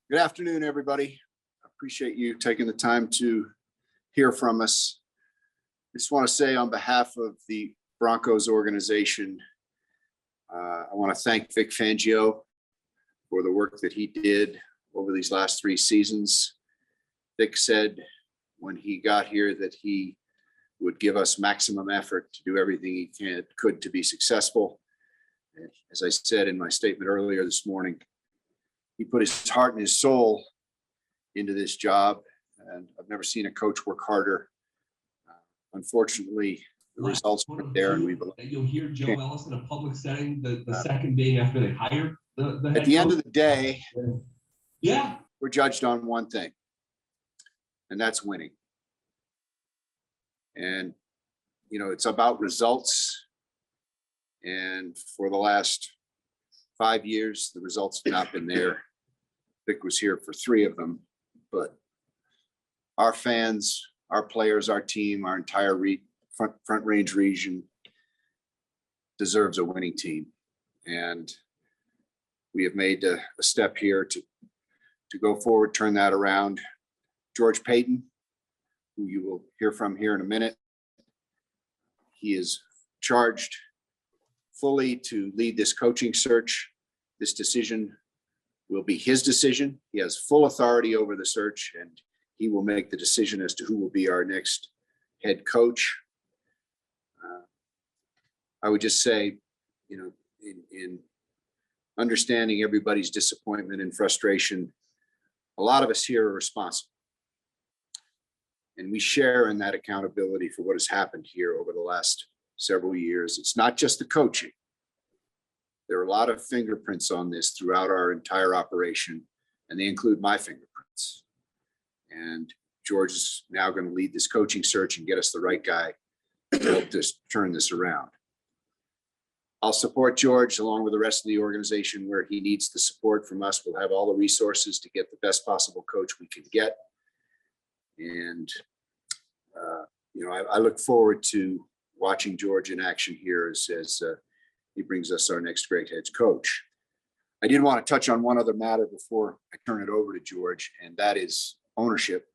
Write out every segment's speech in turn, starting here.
Good afternoon, everybody. I appreciate you taking the time to hear from us. I just want to say on behalf of the Broncos organization, I want to thank Vic Fangio for the work that he did over these last 3 seasons. Vic said when he got here that he would give us maximum effort to do everything he could to be successful. And as I said in my statement earlier this morning, he put his heart and his soul into this job, and I've never seen a coach work harder. Unfortunately, the results weren't there, and we you'll hear Joe Ellis in a public setting. The second being after they hired the head at the end coach. of the day, Yeah, we're judged on one thing, and that's winning. And it's about results. And for the last 5 years, the results have not been there. Vic was here for 3 of them, but our fans, our players, our team, our entire Front Range region deserves a winning team. And we have made a step here to go forward, turn that around. George Paton, who you will hear from here in a minute, he is charged fully to lead this coaching search. This decision will be his decision. He has full authority over the search, and he will make the decision as to who will be our next head coach. I would just say, in understanding everybody's disappointment and frustration, a lot of us here are responsible. And we share in that accountability for what has happened here over the last several years. It's not just the coaching. There are a lot of fingerprints on this throughout our entire operation, and they include my fingerprints. And George is now going to lead this coaching search and get us the right guy to help us turn this around. I'll support George along with the rest of the organization where he needs the support from us. We'll have all the resources to get the best possible coach we can get. And, I look forward to watching George in action here as he brings us our next great head coach. I did want to touch on one other matter before I turn it over to George, and that is ownership.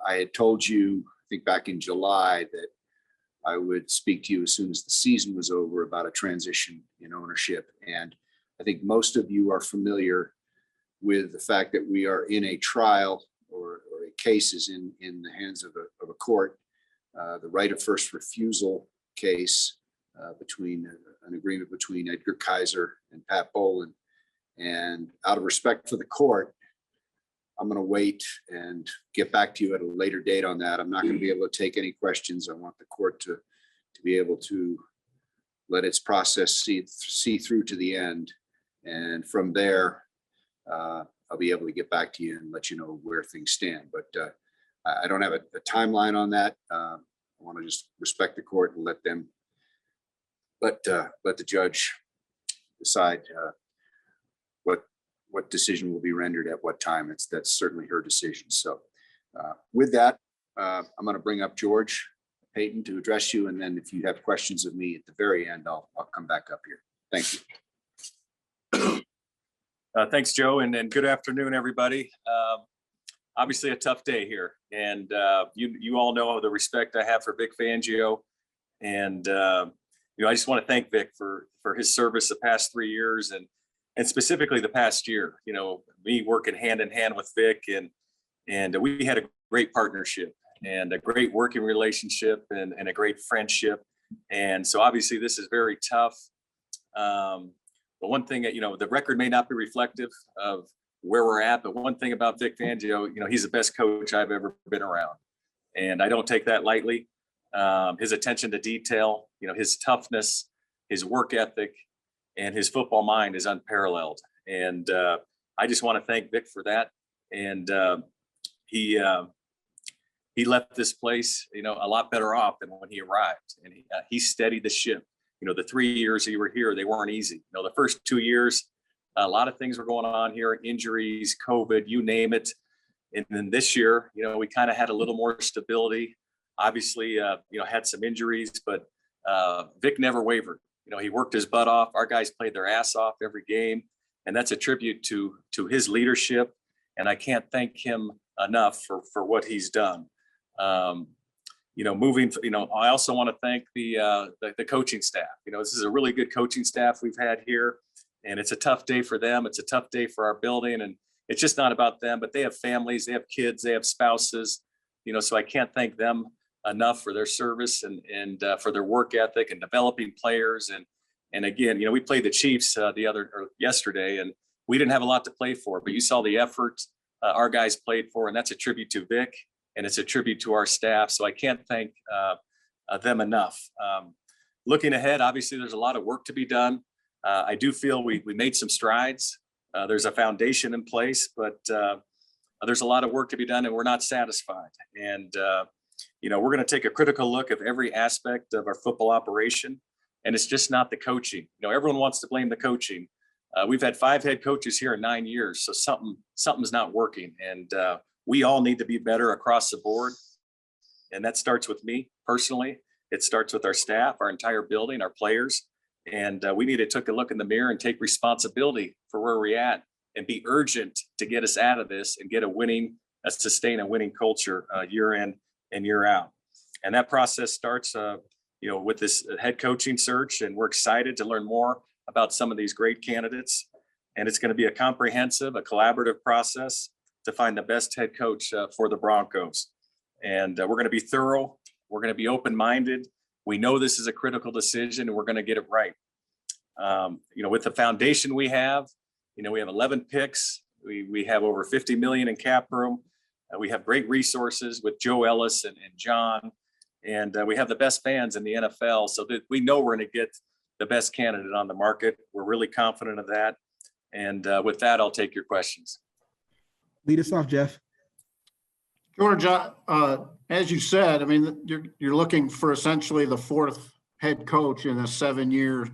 I had told you, I think back in July, that I would speak to you as soon as the season was over about a transition in ownership. And I think most of you are familiar with the fact that we are in a trial or a case is in the hands of a court, the right of first refusal case between an agreement between Edgar Kaiser and Pat Boland. And out of respect for the court, I'm going to wait and get back to you at a later date on that. I'm not going to be able to take any questions. I want the court to be able to let its process see through to the end. And from there, I'll be able to get back to you and let you know where things stand. But I don't have a timeline on that. I want to just respect the court and let the judge decide what decision will be rendered at what time. That's certainly her decision. So with that, I'm going to bring up George Paton to address you. And then if you have questions of me at the very end, I'll come back up here. Thank you. Thanks, Joe, and good afternoon, everybody. Obviously a tough day here. And you all know the respect I have for Vic Fangio. And, I just want to thank Vic for his service the past 3 years and specifically the past year. Me working hand in hand with Vic, and we had a great partnership and a great working relationship and a great friendship. And so obviously this is very tough. But one thing that, the record may not be reflective of where we're at, but one thing about Vic Fangio, he's the best coach I've ever been around. And I don't take that lightly. His attention to detail, his toughness, his work ethic, and his football mind is unparalleled. And I just want to thank Vic for that. And he left this place, a lot better off than when he arrived. And he steadied the ship. The 3 years he were here, they weren't easy. The first 2 years, a lot of things were going on here, injuries, COVID, you name it. And then this year, we kind of had a little more stability. Obviously, had some injuries, but Vic never wavered. He worked his butt off. Our guys played their ass off every game. And that's a tribute to his leadership And I can't thank him enough for what he's done. I also want to thank the coaching staff. This is a really good coaching staff we've had here, and it's a tough day for them. It's a tough day for our building, and it's just not about them, but they have families, they have kids, they have spouses, so I can't thank them enough for their service and for their work ethic and developing players. And again, we played the Chiefs yesterday, and we didn't have a lot to play for, but you saw the effort our guys played for, and that's a tribute to Vic, and it's a tribute to our staff. So I can't thank them enough. Looking ahead, obviously there's a lot of work to be done. I do feel we made some strides. There's a foundation in place, but there's a lot of work to be done, and we're not satisfied. And we're going to take a critical look at every aspect of our football operation, and it's just not the coaching. Everyone wants to blame the coaching. We've had 5 head coaches here in 9 years, so something's not working, and we all need to be better across the board. And that starts with me personally. It starts with our staff, our entire building, our players, and we need to take a look in the mirror and take responsibility for where we're at and be urgent to get us out of this and get sustain a winning culture year in and year out. And that process starts, with this head coaching search, and we're excited to learn more about some of these great candidates. And it's going to be a comprehensive, a collaborative process to find the best head coach for the Broncos. And we're going to be thorough. We're going to be open-minded. We know this is a critical decision, and we're going to get it right. With the foundation we have 11 picks. We have over 50 million in cap room. We have great resources with Joe Ellis and John, and we have the best fans in the NFL. So that we know we're going to get the best candidate on the market. We're really confident of that. And with that, I'll take your questions. Lead us off, Jeff. George, as you said, you're looking for essentially the 4th head coach in a 7-year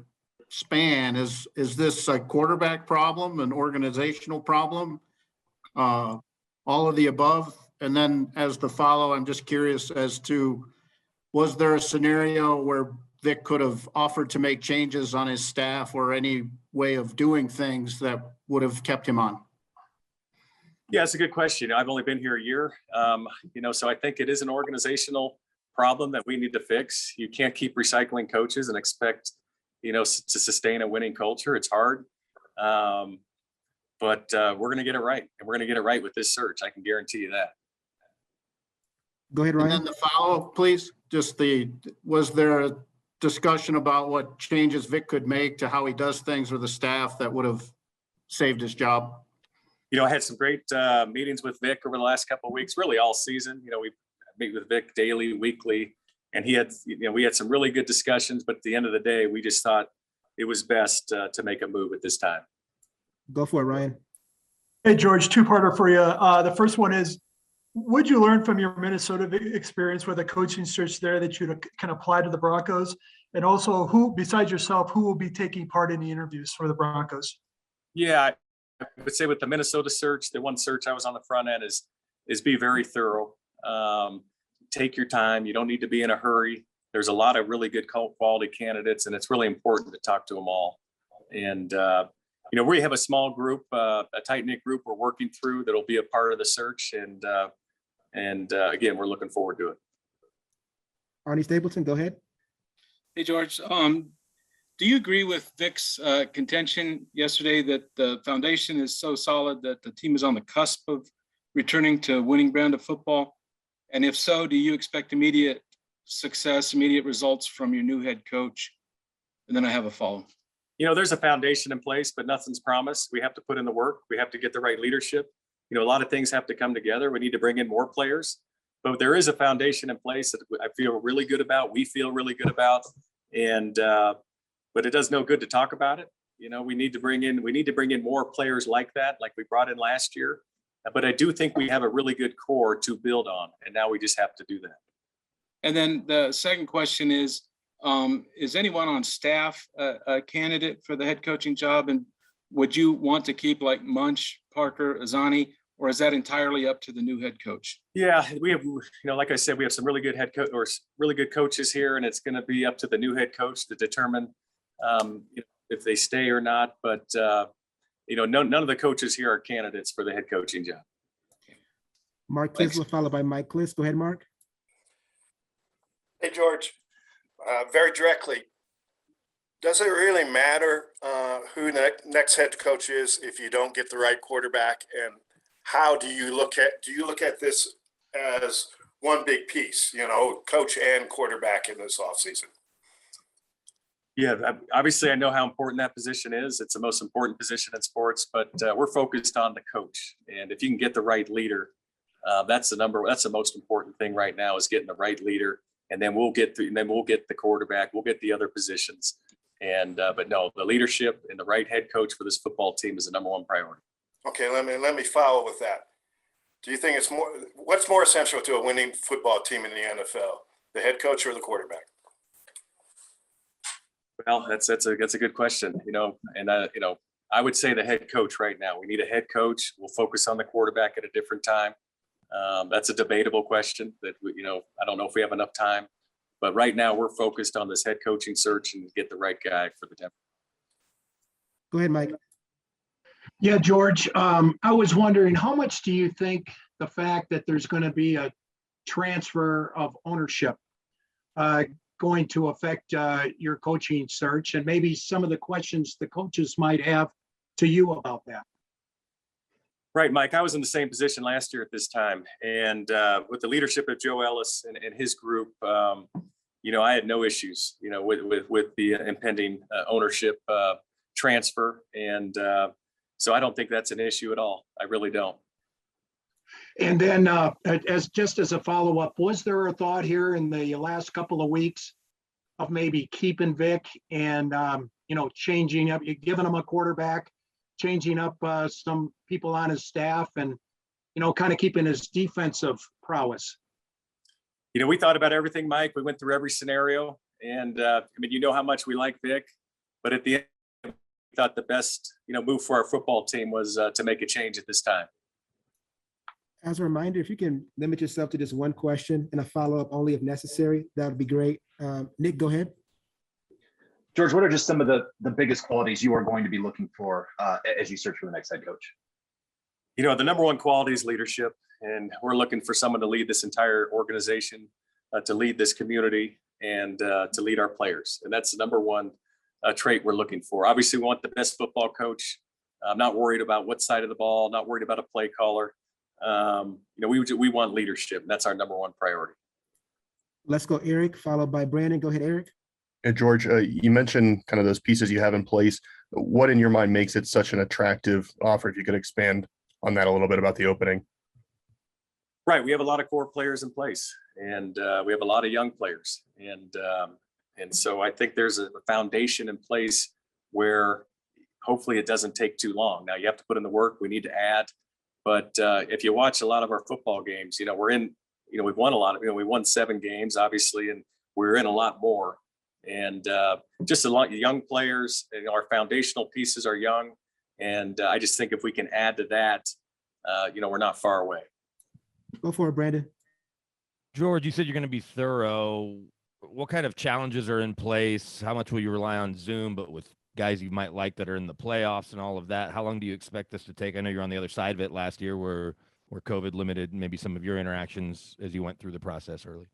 span. Is this a quarterback problem, an organizational problem, all of the above? And then as the follow, I'm just curious as to, was there a scenario where Vic could have offered to make changes on his staff or any way of doing things that would have kept him on? Yeah, it's a good question. I've only been here a year, so I think it is an organizational problem that we need to fix. You can't keep recycling coaches and expect, to sustain a winning culture. It's hard, but we're going to get it right, and we're going to get it right with this search. I can guarantee you that. Go ahead, Ryan. And then the follow, please. Was there a discussion about what changes Vic could make to how he does things with the staff that would have saved his job? I had some great meetings with Vic over the last couple of weeks, really all season. We meet with Vic daily, weekly, and we had some really good discussions, but at the end of the day, we just thought it was best to make a move at this time. Go for it, Ryan. Hey, George, 2-parter for you. The first one is, would you learn from your Minnesota experience with a coaching search there that you can apply to the Broncos? And also, who, besides yourself, who will be taking part in the interviews for the Broncos? Yeah, I would say with the Minnesota search, the one search I was on the front end is be very thorough. Take your time. You don't need to be in a hurry. There's a lot of really good quality candidates, and it's really important to talk to them all. And, we have a small group, a tight-knit group we're working through that'll be a part of the search. And again, we're looking forward to it. Arnie Stapleton, go ahead. Hey, George. Do you agree with Vic's contention yesterday that the foundation is so solid that the team is on the cusp of returning to a winning brand of football? And if so, do you expect immediate success, immediate results from your new head coach? And then I have a follow. There's a foundation in place, but nothing's promised. We have to put in the work. We have to get the right leadership. A lot of things have to come together. We need to bring in more players, but there is a foundation in place that I feel really good about. We feel really good about, and but it does no good to talk about it. We need to bring in more players like that, like we brought in last year. But I do think we have a really good core to build on, and now we just have to do that. And then the second question is anyone on staff a candidate for the head coaching job? And would you want to keep like Munch, Parker, Azani, or is that entirely up to the new head coach? Yeah, we have, like I said, we have some really good really good coaches here, and it's going to be up to the new head coach to determine if they stay or not. But none of the coaches here are candidates for the head coaching job. Mark Thanks. Tisler, followed by Mike Kliss. Go ahead, Mark. Hey, George, very directly, does it really matter who the next head coach is if you don't get the right quarterback? And how do you look at this as one big piece, coach and quarterback in this offseason? Yeah, obviously I know how important that position is. It's the most important position in sports, but we're focused on the coach. And if you can get the right leader, that's the most important thing right now, is getting the right leader. And then we'll get the quarterback, we'll get the other positions. And but no, the leadership and the right head coach for this football team is the number one priority. Okay, let me follow with that. Do you think what's more essential to a winning football team in the NFL, the head coach or the quarterback? Well, that's a good question, and I would say the head coach right now. We need a head coach. We'll focus on the quarterback at a different time. That's a debatable question that I don't know if we have enough time, but right now we're focused on this head coaching search and get the right guy for the Denver. Go ahead, Mike. Yeah, George, I was wondering, how much do you think the fact that there's going to be a transfer of ownership going to affect your coaching search, and maybe some of the questions the coaches might have to you about that? Right, Mike, I was in the same position last year at this time. And with the leadership of Joe Ellis and his group, I had no issues, with the impending ownership transfer. And so I don't think that's an issue at all. I really don't. And then as a follow-up, was there a thought here in the last couple of weeks of maybe keeping Vic and, changing up, giving him a quarterback, changing up some people on his staff, and, kind of keeping his defensive prowess? We thought about everything, Mike. We went through every scenario. And how much we like Vic, but at the end, we thought the best, move for our football team was to make a change at this time. As a reminder, if you can limit yourself to just one question and a follow-up only if necessary, that would be great. Nick, go ahead. George, what are just some of the biggest qualities you are going to be looking for as you search for the next head coach? The number one quality is leadership, and we're looking for someone to lead this entire organization, to lead this community, and to lead our players. And that's the number one trait we're looking for. Obviously, we want the best football coach. I'm not worried about what side of the ball, not worried about a play caller. We want leadership. And that's our number one priority. Let's go Eric, followed by Brandon. Go ahead, Eric. Hey, George, you mentioned kind of those pieces you have in place. What in your mind makes it such an attractive offer? If you could expand on that a little bit about the opening. Right. We have a lot of core players in place, and we have a lot of young players. And so I think there's a foundation in place where hopefully it doesn't take too long. Now you have to put in the work. We need to add. But if you watch a lot of our football games, we're in, we've won a lot of, we won 7 games, obviously, and we're in a lot more. And just a lot of young players, our foundational pieces are young. And I just think if we can add to that, we're not far away. Go for it, Brandon. George, you said you're going to be thorough. What kind of challenges are in place? How much will you rely on Zoom, but with guys you might like that are in the playoffs and all of that? How long do you expect this to take? I know you're on the other side of it last year where COVID limited maybe some of your interactions as you went through the process early.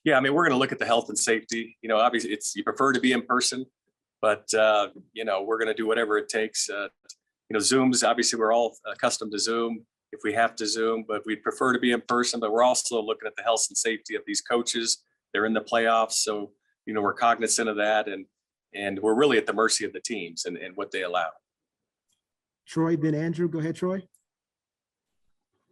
Yeah, we're going to look at the health and safety. Obviously you prefer to be in person, but we're going to do whatever it takes. Zoom's obviously we're all accustomed to Zoom if we have to Zoom, but we'd prefer to be in person. But we're also looking at the health and safety of these coaches. They're in the playoffs, so we're cognizant of that, and we're really at the mercy of the teams and what they allow. Troy, then Andrew. Go ahead, Troy.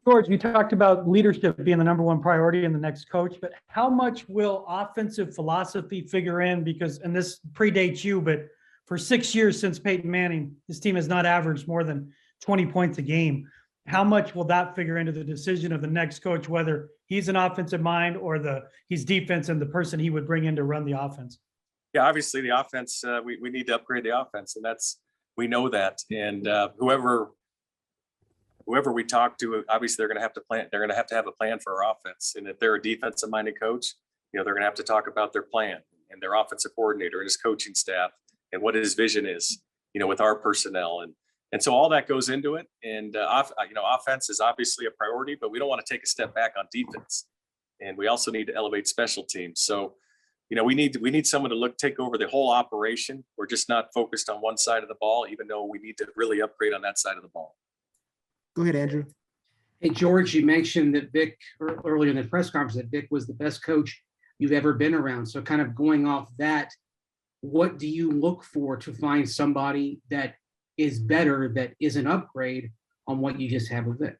George, you talked about leadership being the number one priority in the next coach, but how much will offensive philosophy figure in? Because, and this predates you, but for 6 years since Peyton Manning, his team has not averaged more than 20 points a game. How much will that figure into the decision of the next coach, whether he's an offensive mind or he's defense and the person he would bring in to run the offense? Yeah, obviously the offense, we need to upgrade the offense, and we know that. And whoever we talk to, obviously they're going to have to plan. They're going to have a plan for our offense. And if they're a defensive minded coach, they're going to have to talk about their plan and their offensive coordinator and his coaching staff and what his vision is, with our personnel. And so all that goes into it. And offense is obviously a priority, but we don't want to take a step back on defense. And we also need to elevate special teams. So, we need someone to take over the whole operation. We're just not focused on one side of the ball, even though we need to really upgrade on that side of the ball. Go ahead, Andrew. Hey, George, you mentioned that Vic earlier in the press conference that Vic was the best coach you've ever been around. So kind of going off that, what do you look for to find somebody that is better, that is an upgrade on what you just have with Vic?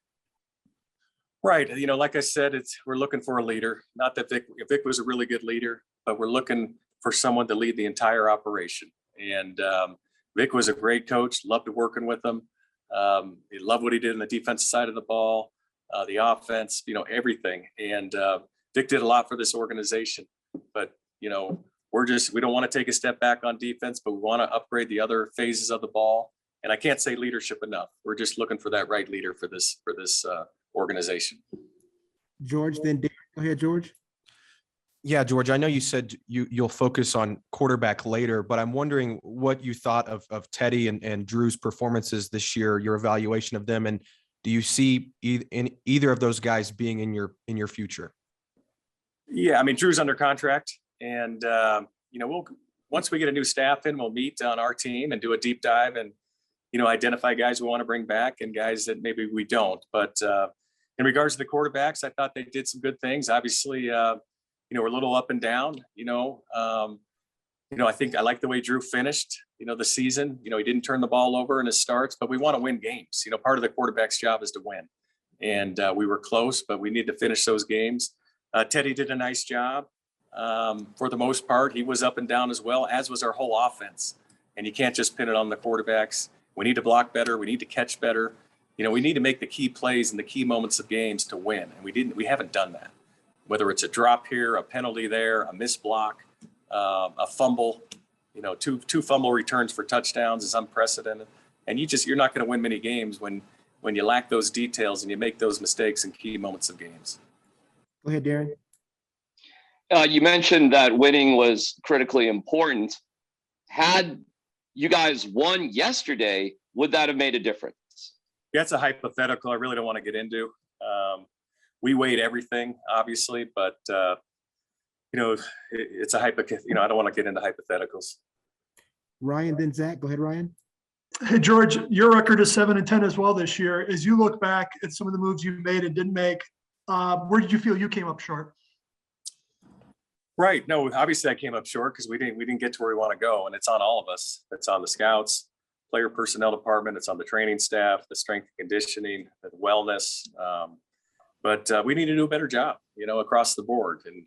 Right. Like I said, we're looking for a leader. Not that Vic was a really good leader, but we're looking for someone to lead the entire operation. And Vic was a great coach. Loved working with him. He loved what he did on the defensive side of the ball, the offense, everything. And Vic did a lot for this organization. But we don't want to take a step back on defense, but we want to upgrade the other phases of the ball. And I can't say leadership enough. We're just looking for that right leader for this organization. George, then Darren. Go ahead, George. Yeah, George, I know you said you'll focus on quarterback later, but I'm wondering what you thought of Teddy and Drew's performances this year, your evaluation of them, and do you see either of those guys being in your future? Yeah, Drew's under contract, and once we get a new staff in, we'll meet on our team and do a deep dive and identify guys we want to bring back and guys that maybe we don't. But in regards to the quarterbacks, I thought they did some good things. Obviously, we're a little up and down. I think I like the way Drew finished. The season. He didn't turn the ball over in his starts, but we want to win games. Part of the quarterback's job is to win, and we were close, but we need to finish those games. Teddy did a nice job. For the most part, he was up and down as well, as was our whole offense. And you can't just pin it on the quarterbacks. We need to block better. We need to catch better. We need to make the key plays in the key moments of games to win. And we haven't done that. Whether it's a drop here, a penalty there, a missed block, a fumble, two fumble returns for touchdowns is unprecedented. And you're not going to win many games when you lack those details and you make those mistakes in key moments of games. Go ahead, Darren. You mentioned that winning was critically important. Had you guys won yesterday, would that have made a difference? Yeah, it's a hypothetical. I really don't want to get into. We weighed everything, obviously, but it's a hypothetical. I don't want to get into hypotheticals. Ryan, then Zach. Go ahead, Ryan. Hey, George, your record is 7-10 as well this year. As you look back at some of the moves you made and didn't make, where did you feel you came up short? Right. No, obviously I came up short because we didn't get to where we want to go, and it's on all of us. It's on the scouts, player personnel department. It's on the training staff, the strength and conditioning, the wellness. But we need to do a better job, across the board, and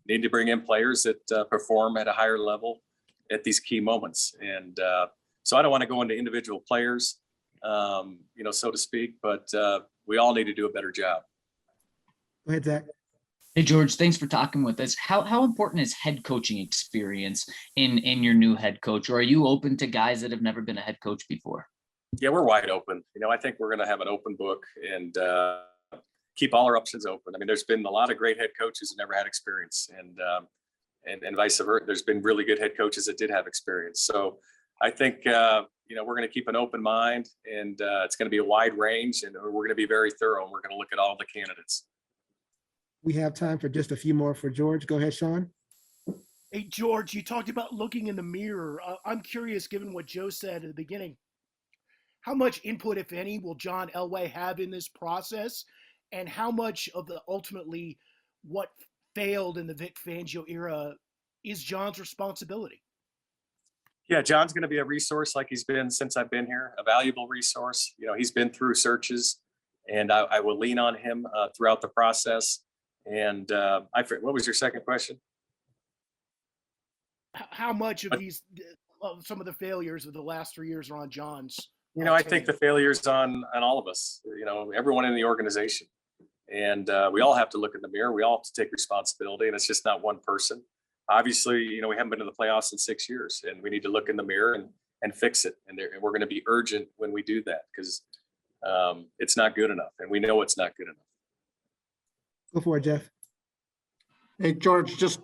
need to bring in players that perform at a higher level at these key moments. And so I don't want to go into individual players, so to speak, but we all need to do a better job. Go ahead, Zach. Hey, George, thanks for talking with us. How important is head coaching experience in your new head coach, or are you open to guys that have never been a head coach before? Yeah, we're wide open. I think we're going to have an open book and keep all our options open. There's been a lot of great head coaches who never had experience, and vice versa. There's been really good head coaches that did have experience. So I think, we're going to keep an open mind, and it's going to be a wide range, and we're going to be very thorough, and we're going to look at all the candidates. We have time for just a few more for George. Go ahead, Sean. Hey, George, you talked about looking in the mirror. I'm curious, given what Joe said at the beginning, how much input, if any, will John Elway have in this process? And how much of the ultimately what failed in the Vic Fangio era is John's responsibility? Yeah, John's going to be a resource like he's been since I've been here, a valuable resource. He's been through searches, and I will lean on him throughout the process. And what was your second question? How much of these, some of the failures of the last 3 years are on John's? I think the failure's on all of us, everyone in the organization. And we all have to look in the mirror. We all have to take responsibility, and it's just not one person. Obviously, we haven't been to the playoffs in 6 years, and we need to look in the mirror and fix it. And we're going to be urgent when we do that, because it's not good enough, and we know it's not good enough. Go for it, Jeff. Hey, George, just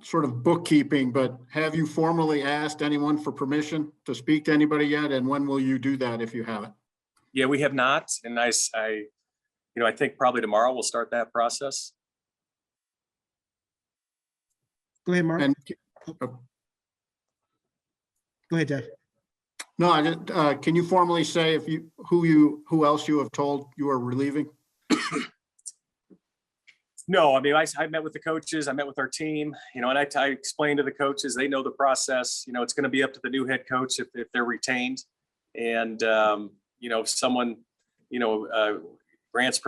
sort of bookkeeping, but have you formally asked anyone for permission to speak to anybody yet? And when will you do that if you haven't? Yeah, we have not. And I think probably tomorrow we'll start that process. Go ahead, Mark. And Go ahead, Jeff. no, I just, can you formally say who else you have told you are relieving? No, I mean, I met with the coaches, I met with our team, and I explained to the coaches, they know the process, it's going to be up to the new head coach if they're retained. And, if someone, grants,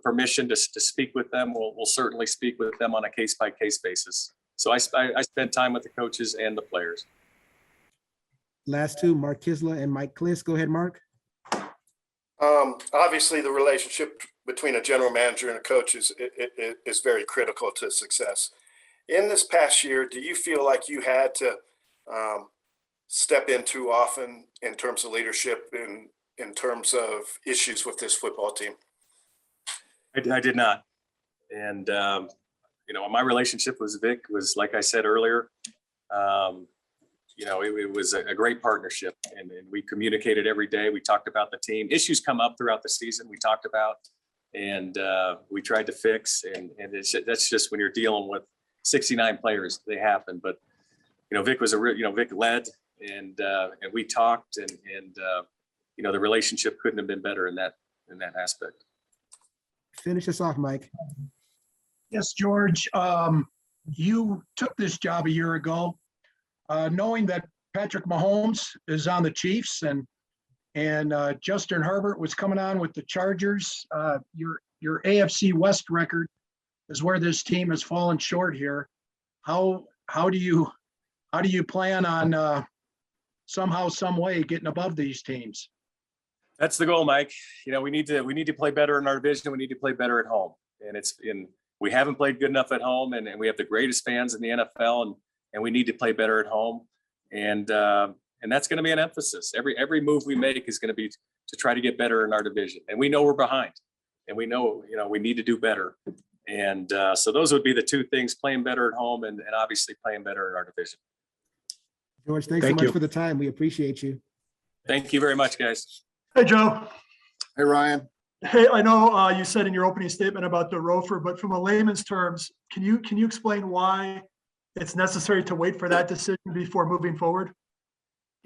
permission to speak with them, we'll certainly speak with them on a case-by-case basis. So I spent time with the coaches and the players. Last two, Mark Kisla and Mike Kliss. Go ahead, Mark. Obviously, the relationship between a general manager and a coach is very critical to success. In this past year, do you feel like you had to step in too often in terms of leadership, in terms of issues with this football team? I did not. And, my relationship with Vic was, like I said earlier, it was a great partnership, and we communicated every day. We talked about the team. Issues come up throughout the season we talked about, and we tried to fix, and that's just when you're dealing with 69 players, they happen. But, Vic was Vic led, and we talked, and the relationship couldn't have been better in that aspect. Finish us off, Mike. Yes, George, you took this job a year ago, knowing that Patrick Mahomes is on the Chiefs and Justin Herbert was coming on with the Chargers. Your AFC West record is where this team has fallen short here. How do you plan on somehow, some way getting above these teams? That's the goal, Mike. We need to play better in our division. We need to play better at home, and we haven't played good enough at home, and we have the greatest fans in the NFL, and we need to play better at home, and that's going to be an emphasis. Every move we make is going to be to try to get better in our division, and we know we're behind, and we know we need to do better, and so those would be the two things: playing better at home, and obviously playing better in our division. George, thanks so much for the time. We appreciate you. Thank you very much, guys. Hey, Joe. Hey, Ryan. Hey, I know you said in your opening statement about the ROFR, but from a layman's terms, can you explain why it's necessary to wait for that decision before moving forward?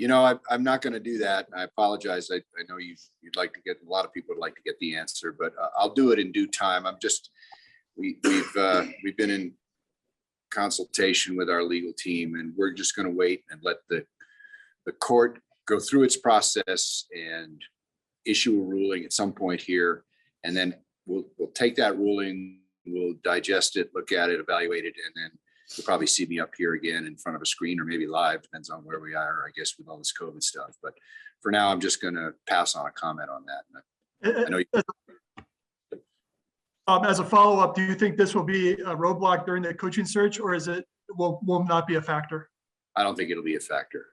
I'm not going to do that. I apologize. I know you'd like to get, a lot of people would like to get the answer, but I'll do it in due time. We've been in consultation with our legal team, and we're just going to wait and let the court go through its process and issue a ruling at some point here. And then we'll take that ruling, we'll digest it, look at it, evaluate it, and then you'll probably see me up here again in front of a screen, or maybe live, depends on where we are, I guess, with all this COVID stuff. But for now, I'm just going to pass on a comment on that. I know as a follow-up, do you think this will be a roadblock during the coaching search, or will not be a factor? I don't think it'll be a factor.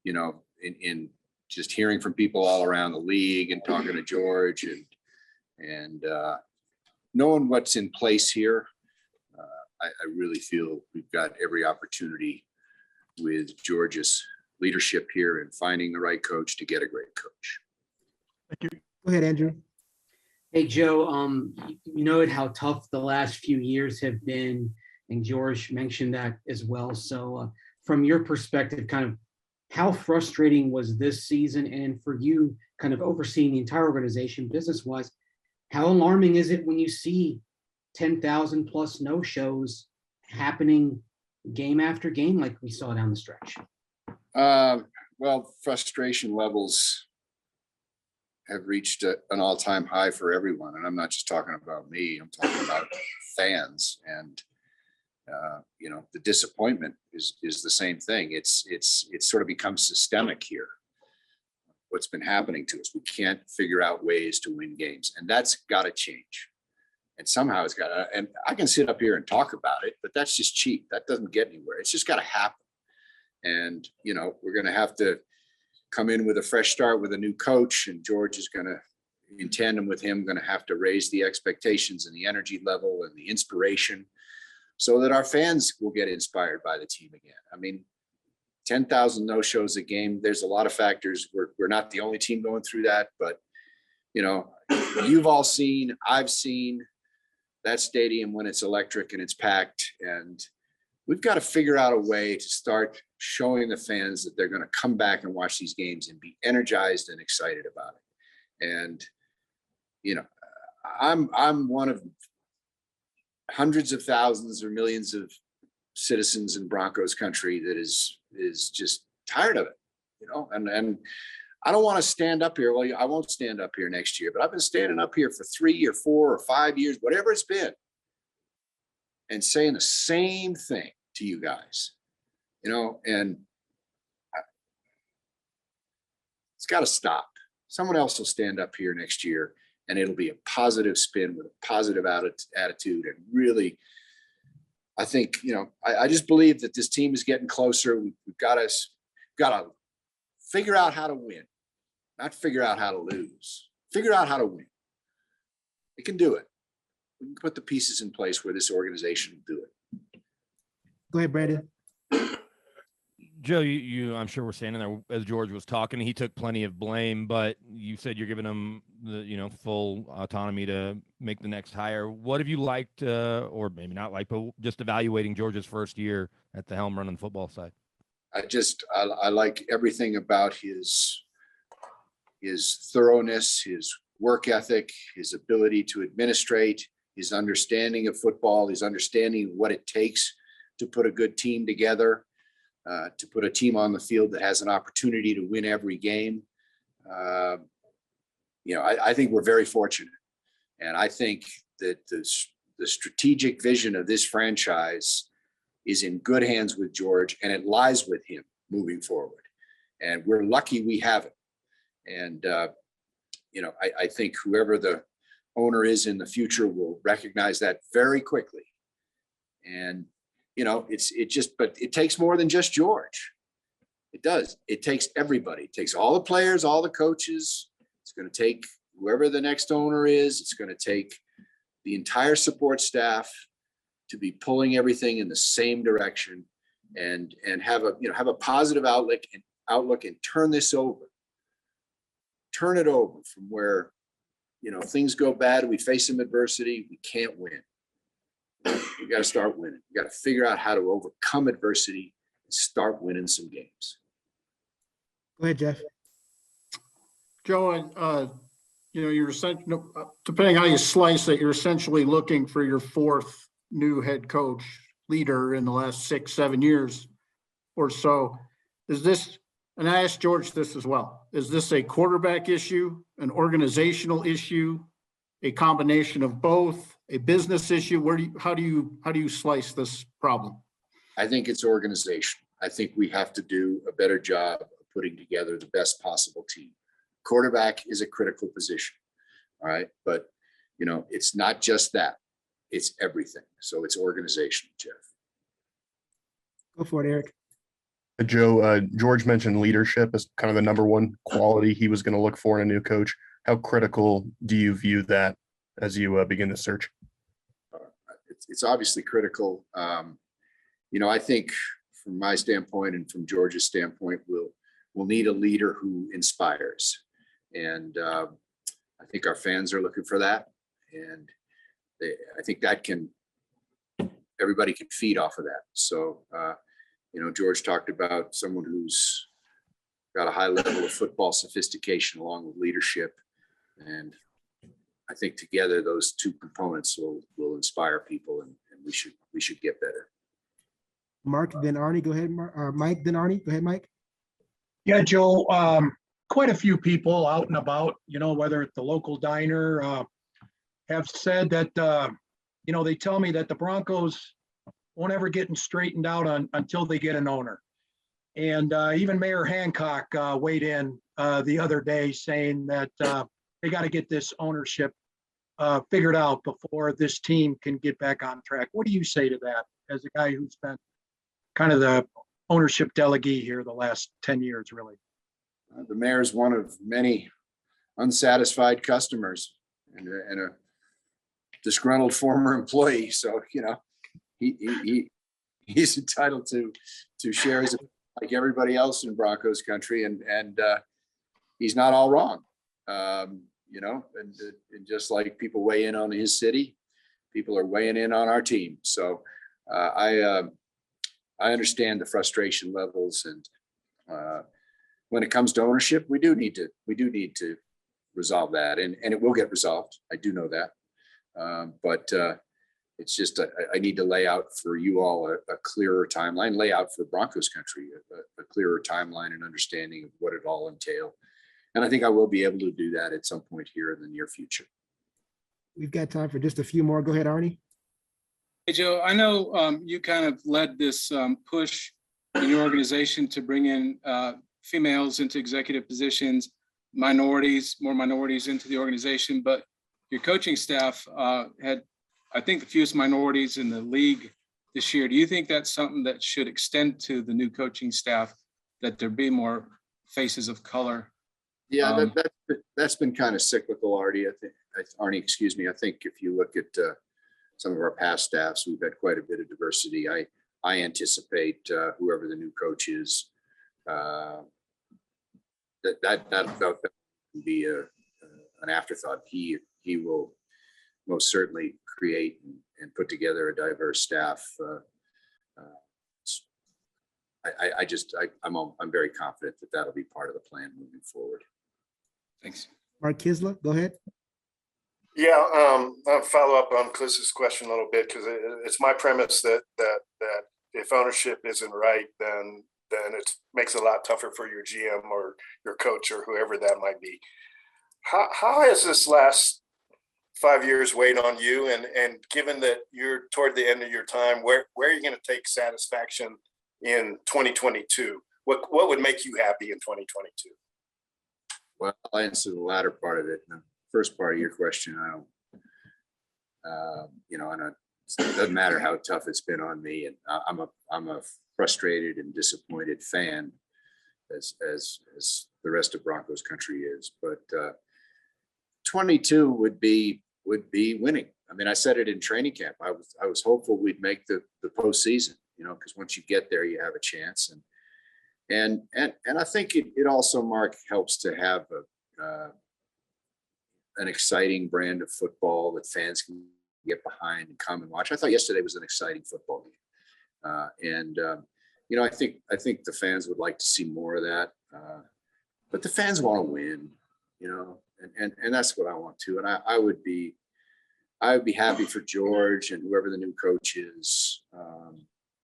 In just hearing from people all around the league and talking to George and knowing what's in place here, I really feel we've got every opportunity with George's leadership here and finding the right coach to get a great coach. Thank you. Go ahead, Andrew. Hey, Joe, you know how tough the last few years have been, and George mentioned that as well. So from your perspective, kind of how frustrating was this season? And for you, kind of overseeing the entire organization business-wise, how alarming is it when you see 10,000 plus no-shows happening game after game like we saw down the stretch? Well, frustration levels have reached an all-time high for everyone. And I'm not just talking about me, I'm talking about fans. And the disappointment is the same thing. It's sort of become systemic here. What's been happening to us, we can't figure out ways to win games, and that's got to change. And somehow it's got to. And I can sit up here and talk about it, but that's just cheap. That doesn't get anywhere. It's just got to happen. And we're going to have to come in with a fresh start with a new coach, and George is going to, in tandem with him, going to have to raise the expectations and the energy level and the inspiration so that our fans will get inspired by the team again. I mean, 10,000 no-shows a game. There's a lot of factors. We're not the only team going through that, but you know, you've all seen, I've seen that stadium when it's electric and it's packed, and we've got to figure out a way to start showing the fans that they're going to come back and watch these games and be energized and excited about it. And, you know, I'm one of hundreds of thousands or millions of citizens in Broncos country that is just tired of it, you know, and I don't want to stand up here. Well, I won't stand up here next year, but I've been standing up here for 3 or 4 or 5 years, whatever it's been, and saying the same thing to you guys, you know, and it's got to stop. Someone else will stand up here next year and it'll be a positive spin with a positive attitude. And really, I think, you know, I just believe that this team is getting closer. We've got to figure out how to win, not figure out how to lose, figure out how to win. We can do it. We can put the pieces in place where this organization will do it. Go ahead, Brandon. Joe, you I'm sure we're standing there as George was talking. He took plenty of blame, but you said you're giving him the full autonomy to make the next hire. What have you liked, or maybe not liked, but just evaluating George's first year at the helm running the football side? I like everything about his thoroughness, his work ethic, his ability to administrate, his understanding of football, his understanding of what it takes to put a good team together. To put a team on the field that has an opportunity to win every game. You know, I think we're very fortunate. And I think that the strategic vision of this franchise is in good hands with George, and it lies with him moving forward. And we're lucky we have it. And, you know, I think whoever the owner is in the future will recognize that very quickly. And you know, but it takes more than just George. It does. It takes everybody. It takes all the players, all the coaches. It's going to take whoever the next owner is. It's going to take the entire support staff to be pulling everything in the same direction and have a positive outlook and turn this over. Turn it over from where, you know, things go bad. We face some adversity. We can't win. We got to start winning. We got to figure out how to overcome adversity and start winning some games. Go ahead, Jeff. Joe, you know, you're essentially, depending how you slice it, you're essentially looking for your fourth new head coach leader in the last 6-7 years or so. Is this, and I asked George this as well, is this a quarterback issue, an organizational issue, a combination of both, a business issue? How do you slice this problem? I think it's organization. I think we have to do a better job of putting together the best possible team. Quarterback is a critical position. All right. But, you know, it's not just that, it's everything. So it's organization, Jeff. Go for it, Eric. Joe, George mentioned leadership as kind of the number one quality he was going to look for in a new coach. How critical do you view that as you begin the search? It's obviously critical. You know, I think from my standpoint and from George's standpoint, we'll need a leader who inspires. And I think our fans are looking for that. And I think that everybody can feed off of that. So, you know, George talked about someone who's got a high level of football sophistication along with leadership. And I think together those two components will inspire people, and we should get better. Mark, then Arnie, go ahead. Mike, then Arnie, go ahead, Mike. Yeah, Joe, quite a few people out and about, you know, whether at the local diner, have said that, you know, they tell me that the Broncos won't ever get straightened out until they get an owner. And even Mayor Hancock weighed in the other day saying that they got to get this ownership figured out before this team can get back on track. What do you say to that as a guy who's been kind of the ownership delegate here the last 10 years, really? The mayor is one of many unsatisfied customers and a disgruntled former employee. So, you know, he's entitled to share his, like everybody else in Broncos country, and he's not all wrong. And just like people weigh in on his city, people are weighing in on our team. So I understand the frustration levels, and when it comes to ownership, we do need to resolve that, and it will get resolved. I do know that, but it's just I need to lay out for you all a clearer timeline, lay out for Broncos country a clearer timeline and understanding of what it all entails. And I think I will be able to do that at some point here in the near future. We've got time for just a few more. Go ahead, Arnie. Hey, Joe, I know you kind of led this push in your organization to bring in females into executive positions, more minorities into the organization, but your coaching staff had, I think, the fewest minorities in the league this year. Do you think that's something that should extend to the new coaching staff, that there be more faces of color? Yeah, that's been kind of cyclical, Arnie. Arnie, excuse me. I think if you look at some of our past staffs, we've had quite a bit of diversity. I anticipate whoever the new coach is, that will be an afterthought. He will most certainly create and put together a diverse staff. I'm very confident that that'll be part of the plan moving forward. Thanks. Mark Kisla, go ahead. Yeah, I'll follow up on Chris's question a little bit, because it's my premise that if ownership isn't right, then it makes it a lot tougher for your GM or your coach or whoever that might be. How has this last 5 years weighed on you? And given that you're toward the end of your time, where are you going to take satisfaction in 2022? What would make you happy in 2022? Well, I'll answer the latter part of it. The first part of your question, it doesn't matter how tough it's been on me, and I'm a frustrated and disappointed fan, as the rest of Broncos country is. But 22 would be winning. I mean, I said it in training camp. I was hopeful we'd make the postseason, because once you get there, you have a chance. And I think it also, Mark, helps to have an exciting brand of football that fans can get behind and come and watch. I thought yesterday was an exciting football game, I think the fans would like to see more of that. But the fans want to win, and that's what I want to. And I would be happy for George and whoever the new coach is,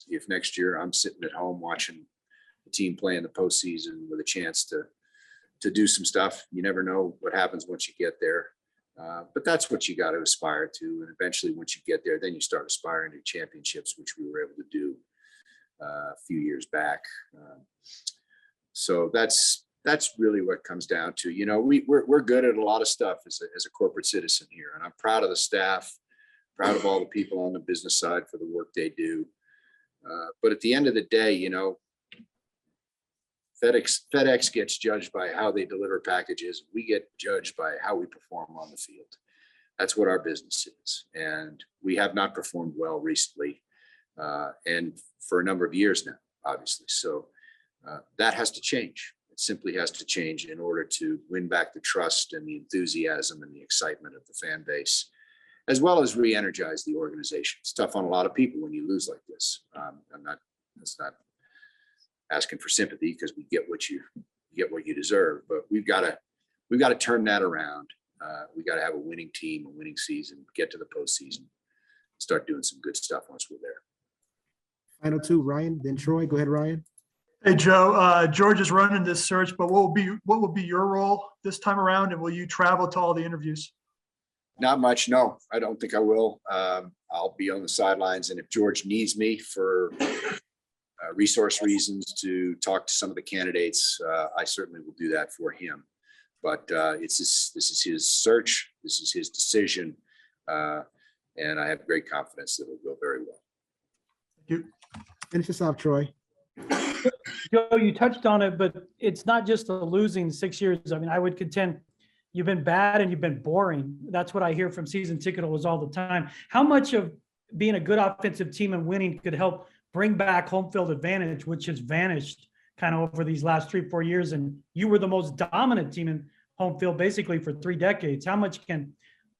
if next year I'm sitting at home watching the team play in the postseason with a chance to do some stuff. You never know what happens once you get there. But that's what you got to aspire to. And eventually, once you get there, then you start aspiring to championships, which we were able to do a few years back. So that's really what it comes down to. We're good at a lot of stuff as a corporate citizen here. And I'm proud of the staff, proud of all the people on the business side for the work they do. But at the end of the day, FedEx gets judged by how they deliver packages. We get judged by how we perform on the field. That's what our business is. And we have not performed well recently, and for a number of years now, obviously. So that has to change. It simply has to change in order to win back the trust and the enthusiasm and the excitement of the fan base, as well as re-energize the organization. It's tough on a lot of people when you lose like this. It's not asking for sympathy, because we get what you deserve, but we've got to turn that around. We got to have a winning team, a winning season, get to the postseason, start doing some good stuff once we're there. Final two, Ryan, then Troy. Go ahead, Ryan. Hey, Joe, George is running this search, but what will be your role this time around? And will you travel to all the interviews? Not much. No, I don't think I will. I'll be on the sidelines. And if George needs me for resource reasons to talk to some of the candidates, I certainly will do that for him. But this is his search. This is his decision. And I have great confidence that it'll go very well. Thank you. Finish this off, Troy. Joe, you touched on it, but it's not just the losing 6 years. I mean, I would contend you've been bad and you've been boring. That's what I hear from season ticket holders all the time. How much of being a good offensive team and winning could help bring back home field advantage, which has vanished kind of over these last 3-4 years. And you were the most dominant team in home field basically for 3 decades. How much can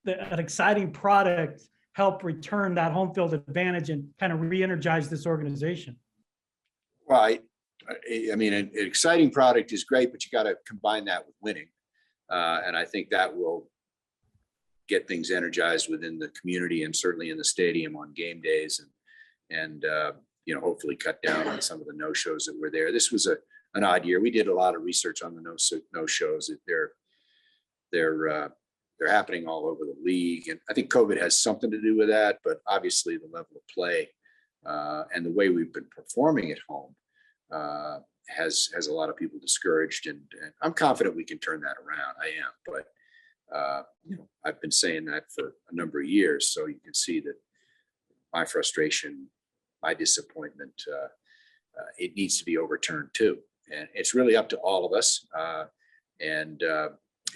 an exciting product help return that home field advantage and kind of re-energize this organization? Well, I mean, an exciting product is great, but you got to combine that with winning. And I think that will get things energized within the community and certainly in the stadium on game days, and you know, hopefully cut down on some of the no-shows that were there. This was an odd year. We did a lot of research on the no-shows. They're happening all over the league, and I think COVID has something to do with that. But obviously, the level of play and the way we've been performing at home has a lot of people discouraged, and I'm confident we can turn that around. I am, but you know, I've been saying that for a number of years, so you can see that my frustration, my disappointment, it needs to be overturned too, and it's really up to all of us, and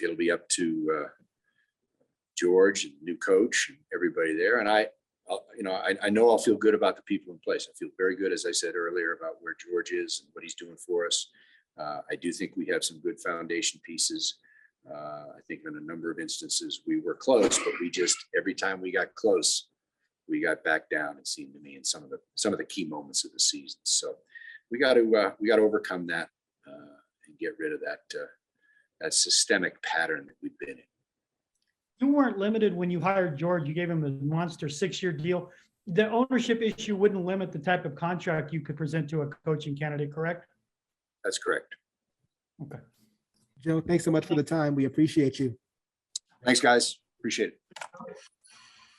it'll be up to George and the new coach and everybody there, and I know I'll feel good about the people in place. I feel very good, as I said earlier, about where George is and what he's doing for us. I do think we have some good foundation pieces. I think in a number of instances we were close, but we just, every time we got close, we got back down, it seemed to me, in some of the key moments of the season. So we got to overcome that and get rid of that systemic pattern that we've been in. You weren't limited when you hired George. You gave him a monster 6-year deal. The ownership issue wouldn't limit the type of contract you could present to a coaching candidate, correct? That's correct. Okay. Joe, thanks so much for the time. We appreciate you. Thanks, guys. Appreciate it.